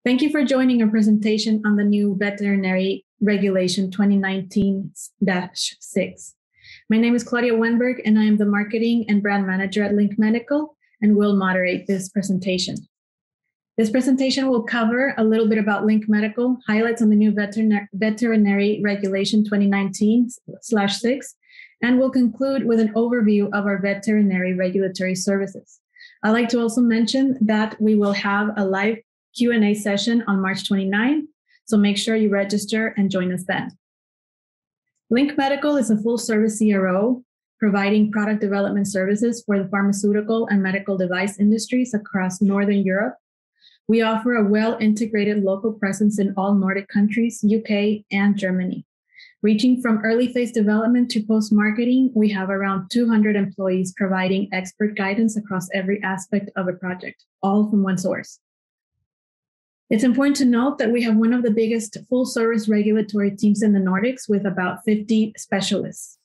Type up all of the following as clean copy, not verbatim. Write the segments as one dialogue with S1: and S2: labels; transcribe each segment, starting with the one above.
S1: Thank you for joining our presentation on the new Veterinary Regulation 2019-6. My name is Claudia Wenberg, and I am the Marketing and Brand Manager at Link Medical, and will moderate this presentation. This presentation will cover a little bit about Link Medical, highlights on the new Veterinary Regulation 2019/6, and will conclude with an overview of our veterinary regulatory services. I'd like to also mention that we will have a live Q&A session on March 29, so make sure you register and join us then. Link Medical is a full-service CRO providing product development services for the pharmaceutical and medical device industries across Northern Europe. We offer a well-integrated local presence in all Nordic countries, UK, and Germany. Reaching from early phase development to post-marketing, we have around 200 employees providing expert guidance across every aspect of a project, all from one source. It's important to note that we have one of the biggest full-service regulatory teams in the Nordics with about 50 specialists.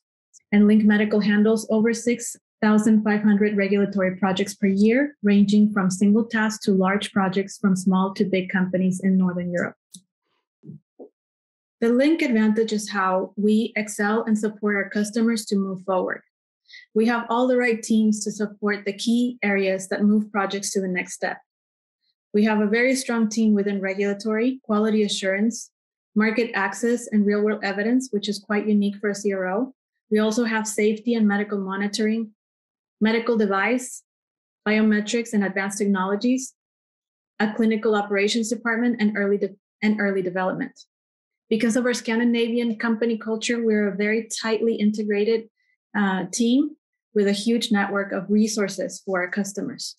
S1: And Link Medical handles over 6,500 regulatory projects per year, ranging from single tasks to large projects from small to big companies in Northern Europe. The Link advantage is how we excel and support our customers to move forward. We have all the right teams to support the key areas that move projects to the next step. We have a very strong team within regulatory, quality assurance, market access, and real-world evidence, which is quite unique for a CRO. We also have safety and medical monitoring, medical device, biometrics and advanced technologies, a clinical operations department, and early development. Because of our Scandinavian company culture, we're a very tightly integrated team with a huge network of resources for our customers.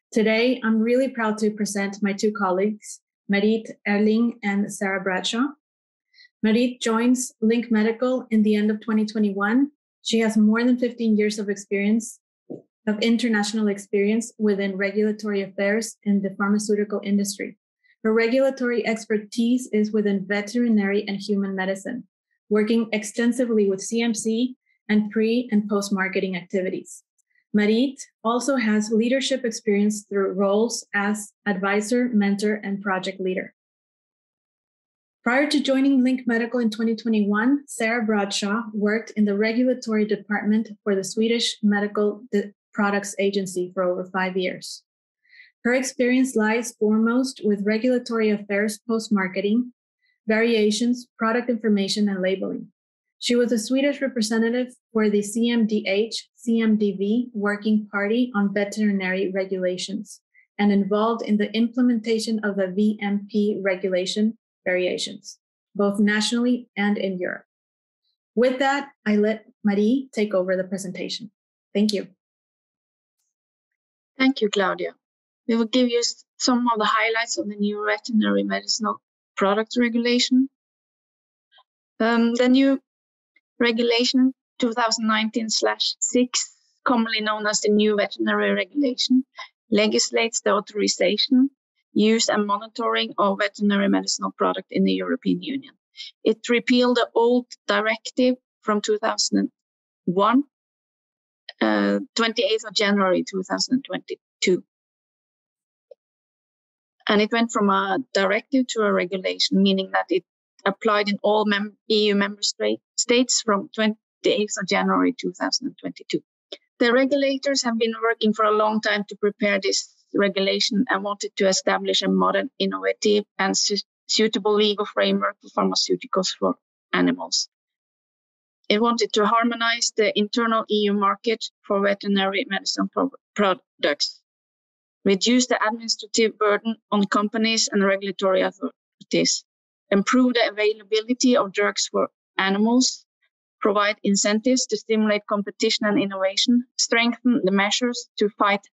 S1: Today, I'm really proud to present my two colleagues, Marit Erling and Sarah Bradshaw. Marit joins Link Medical in the end of 2021. She has more than 15 years of international experience within regulatory affairs in the pharmaceutical industry. Her regulatory expertise is within veterinary and human medicine, working extensively with CMC and pre- and post-marketing activities. Marit also has leadership experience through roles as advisor, mentor, and project leader. Prior to joining Link Medical in 2021, Sarah Bradshaw worked in the regulatory department for the Swedish Medical Products Agency for over 5 years. Her experience lies foremost with regulatory affairs post-marketing, variations, product information, and labeling. She was a Swedish representative for the CMDV Working Party on Veterinary Regulations and involved in the implementation of the VMP regulation variations, both nationally and in Europe. With that, I let Marie take over the presentation. Thank you.
S2: Thank you, Claudia. We will give you some of the highlights of the new Veterinary Medicinal Products Regulation. The new Regulation 2019/6, commonly known as the new Veterinary Regulation, legislates the authorization, use and monitoring of veterinary medicinal products in the European Union. It repealed the old directive from 2001, 28th of January 2022. And it went from a directive to a regulation, meaning that it applied in all EU member states from 28th of January 2022. The regulators have been working for a long time to prepare this regulation and wanted to establish a modern, innovative, and suitable legal framework for pharmaceuticals for animals. It wanted to harmonize the internal EU market for veterinary medicine products, reduce the administrative burden on companies and regulatory authorities, improve the availability of drugs for animals, provide incentives to stimulate competition and innovation, strengthen the measures to fight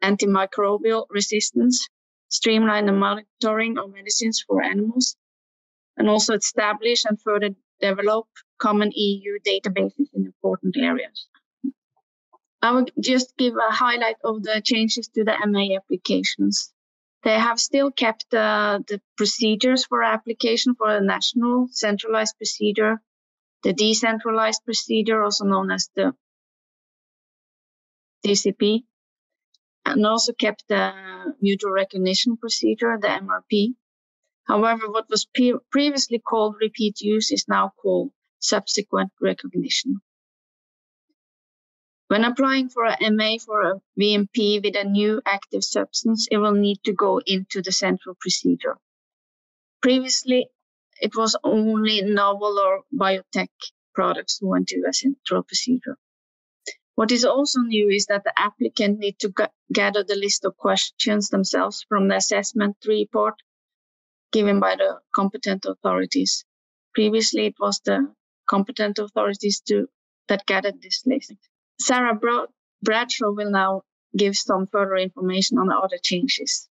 S2: antimicrobial resistance, streamline the monitoring of medicines for animals, and also establish and further develop common EU databases in important areas. I will just give a highlight of the changes to the MA applications. They have still kept the procedures for application for a national centralized procedure, the decentralized procedure, also known as the DCP, and also kept the mutual recognition procedure, the MRP. However, what was previously called repeat use is now called subsequent recognition. When applying for a MA for a VMP with a new active substance, it will need to go into the central procedure. Previously, it was only novel or biotech products who went to a central procedure. What is also new is that the applicant need to gather the list of questions themselves from the assessment report given by the competent authorities. Previously, it was the competent authorities that gathered this list. Sarah Bradshaw will now give some further information on the other changes.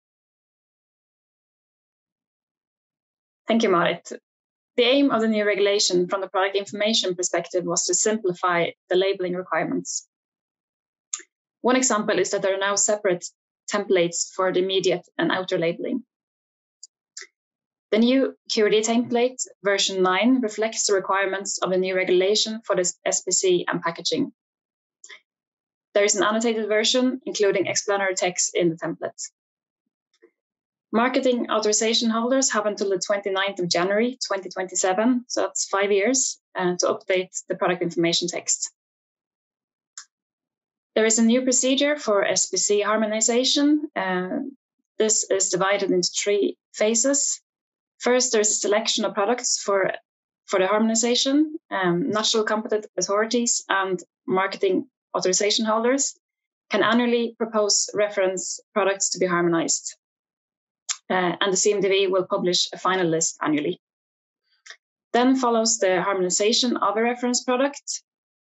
S3: Thank you, Marit. The aim of the new regulation from the product information perspective was to simplify the labeling requirements. One example is that there are now separate templates for the immediate and outer labeling. The new QRD template, version 9, reflects the requirements of the new regulation for this SPC and packaging. There is an annotated version, including explanatory text in the template. Marketing authorization holders have until the 29th of January 2027, so that's 5 years, to update the product information text. There is a new procedure for SPC harmonization. This is divided into 3 phases. First, there's a selection of products for the harmonization. National competent authorities and marketing authorization holders can annually propose reference products to be harmonized. And the CMDV will publish a final list annually. Then follows the harmonization of a reference product.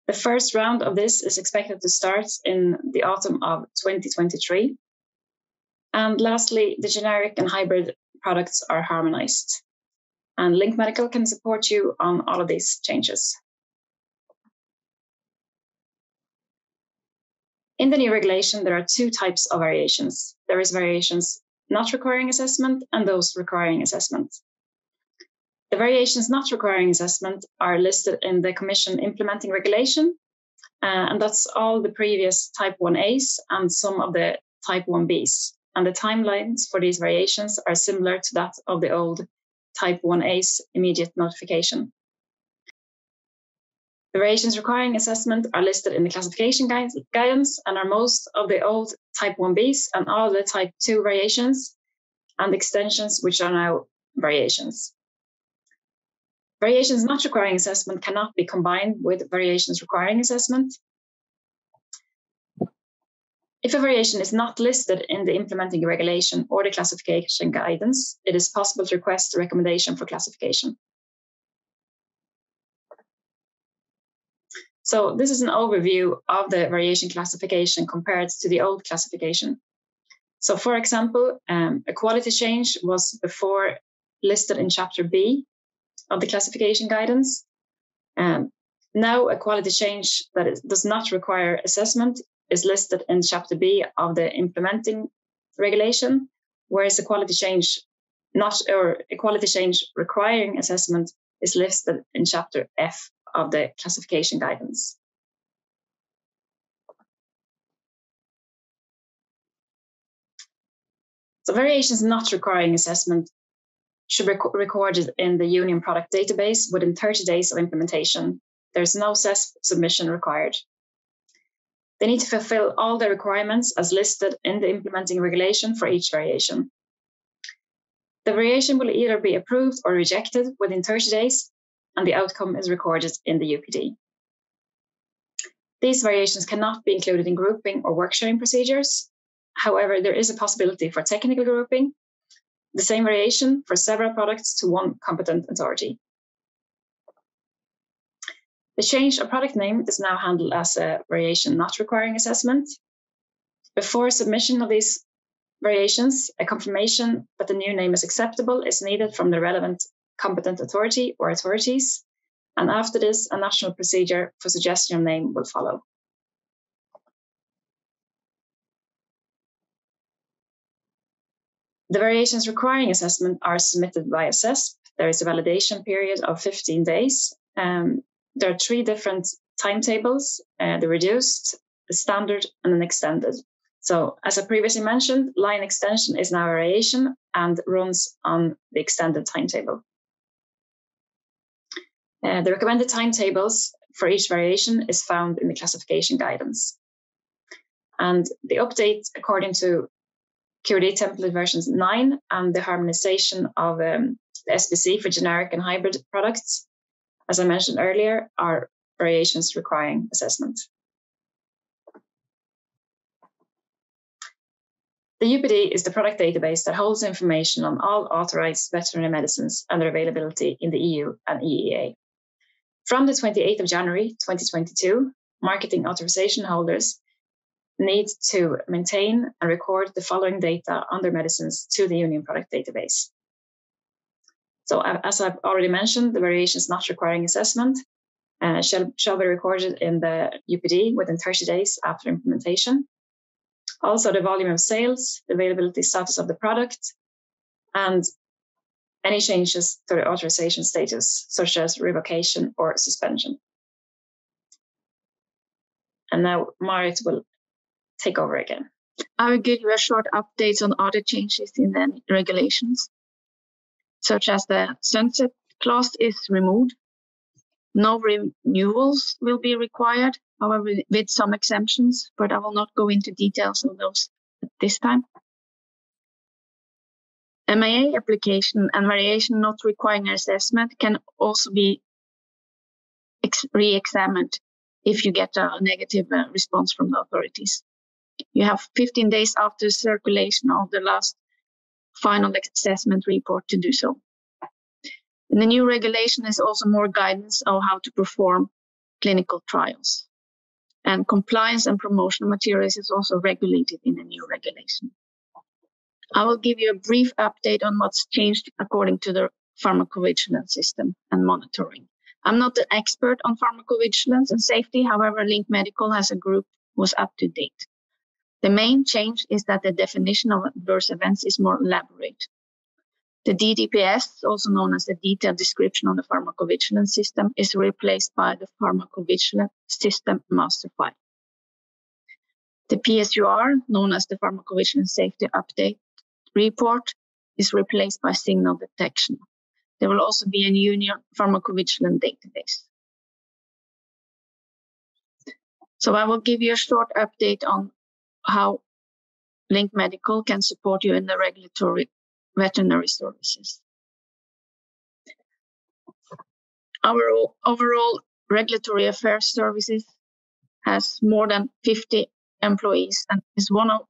S3: The first round of this is expected to start in the autumn of 2023. And lastly, the generic and hybrid products are harmonized. And Link Medical can support you on all of these changes. In the new regulation, there are 2 types of variations. There is variations not requiring assessment and those requiring assessment. The variations not requiring assessment are listed in the Commission implementing regulation, and that's all the previous type 1As and some of the type 1Bs. And the timelines for these variations are similar to that of the old type 1A's immediate notification. The variations requiring assessment are listed in the classification guidance and are most of the old type 1Bs and all the type 2 variations and extensions, which are now variations. Variations not requiring assessment cannot be combined with variations requiring assessment. If a variation is not listed in the implementing regulation or the classification guidance, it is possible to request a recommendation for classification. So this is an overview of the variation classification compared to the old classification. So for example, a quality change was before listed in Chapter B of the classification guidance. Now a quality change that does not require assessment is listed in Chapter B of the implementing regulation, whereas a quality change requiring assessment is listed in Chapter F of the classification guidance. So variations not requiring assessment should be recorded in the Union product database within 30 days of implementation. There's no CEST submission required. They need to fulfill all the requirements as listed in the implementing regulation for each variation. The variation will either be approved or rejected within 30 days, and the outcome is recorded in the UPD. These variations cannot be included in grouping or work sharing procedures. However, there is a possibility for technical grouping, the same variation for several products to one competent authority. The change of product name is now handled as a variation not requiring assessment. Before submission of these variations, a confirmation that the new name is acceptable is needed from the relevant competent authority or authorities, and after this, a national procedure for suggestion of name will follow. The variations requiring assessment are submitted via CEST. There is a validation period of 15 days. There are 3 different timetables, the reduced, the standard, and an extended. So as I previously mentioned, line extension is now a variation and runs on the extended timetable. The recommended timetables for each variation is found in the classification guidance. And the update according to QRD template versions 9 and the harmonization of the SPC for generic and hybrid products, as I mentioned earlier, are variations requiring assessment. The UPD is the product database that holds information on all authorized veterinary medicines and their availability in the EU and EEA. From the 28th of January 2022, marketing authorization holders need to maintain and record the following data on their medicines to the Union product database. So as I've already mentioned, the variations not requiring assessment shall be recorded in the UPD within 30 days after implementation. Also, the volume of sales, the availability status of the product, and any changes to the authorization status, such as revocation or suspension. And now Marit will take over again.
S2: I will give you a short update on other changes in the regulations, such as the sunset clause is removed. No renewals will be required, however, with some exemptions, but I will not go into details of those at this time. MAA application and variation not requiring assessment can also be re-examined if you get a negative response from the authorities. You have 15 days after circulation of the last final assessment report to do so. In the new regulation is also more guidance on how to perform clinical trials. And compliance and promotional materials is also regulated in the new regulation. I will give you a brief update on what's changed according to the pharmacovigilance system and monitoring. I'm not an expert on pharmacovigilance and safety, however, Link Medical as a group was up to date. The main change is that the definition of adverse events is more elaborate. The DDPS, also known as the Detailed Description of the Pharmacovigilance System, is replaced by the Pharmacovigilance System Master File. The PSUR, known as the Pharmacovigilance Safety Update Report, is replaced by Signal Detection. There will also be a Union Pharmacovigilance database. So I will give you a short update on how Link Medical can support you in the regulatory veterinary services. Our overall regulatory affairs services has more than 50 employees and is one of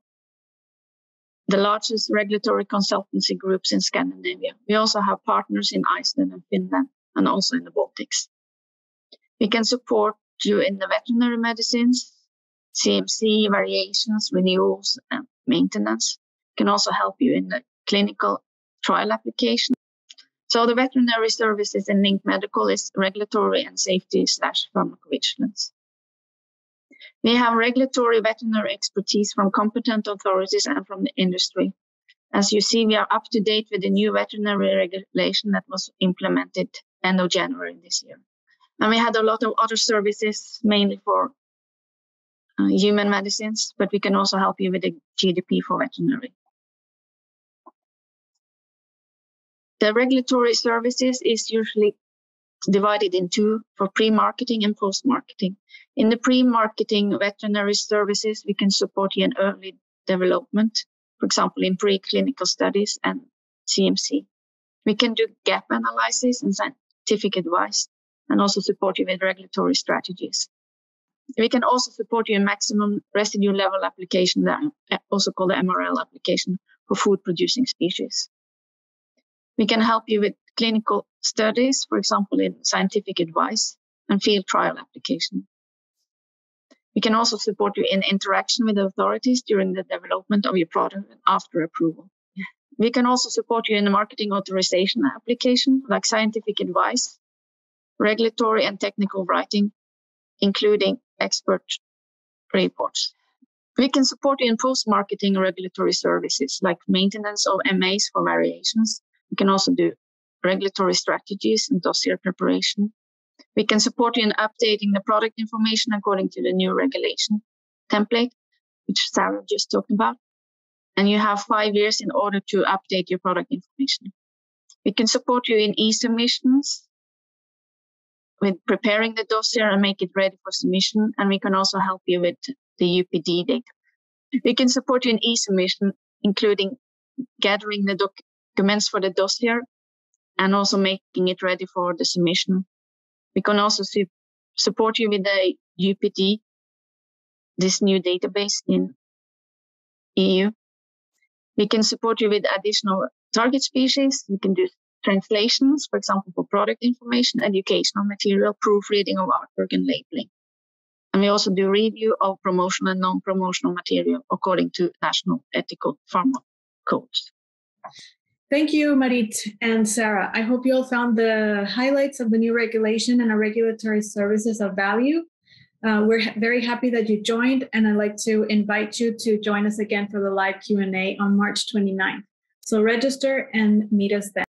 S2: the largest regulatory consultancy groups in Scandinavia. We also have partners in Iceland and Finland and also in the Baltics. We can support you in the veterinary medicines, CMC, variations, renewals, and maintenance. We can also help you in the clinical trial application. So the veterinary services in Link Medical is regulatory and safety / pharmacovigilance. We have regulatory veterinary expertise from competent authorities and from the industry. As you see, we are up to date with the new veterinary regulation that was implemented end of January this year. And we had a lot of other services, mainly for human medicines, but we can also help you with the GDP for veterinary. The regulatory services is usually divided in two for pre-marketing and post-marketing. In the pre-marketing veterinary services, we can support you in early development, for example, in preclinical studies and CMC. We can do gap analysis and scientific advice, and also support you with regulatory strategies. We can also support you in maximum residue level application, also called the MRL application, for food-producing species. We can help you with clinical studies, for example, in scientific advice and field trial application. We can also support you in interaction with the authorities during the development of your product and after approval. We can also support you in the marketing authorization application, like scientific advice, regulatory and technical writing, including expert reports. We can support you in post-marketing regulatory services, like maintenance of MAs for variations. We can also do regulatory strategies and dossier preparation. We can support you in updating the product information according to the new regulation template, which Sarah just talked about. And you have 5 years in order to update your product information. We can support you in e-submissions with preparing the dossier and make it ready for submission. And we can also help you with the UPD data. We can support you in e-submission, including gathering the documents for the dossier and also making it ready for the submission. We can also support you with the UPD, this new database in EU. We can support you with additional target species. We can do translations, for example, for product information, educational material, proofreading of artwork and labeling. And we also do review of promotional and non-promotional material according to national ethical pharma codes.
S1: Thank you, Marit and Sarah. I hope you all found the highlights of the new regulation and our regulatory services of value. We're very happy that you joined, and I'd like to invite you to join us again for the live Q&A on March 29th. So register and meet us then.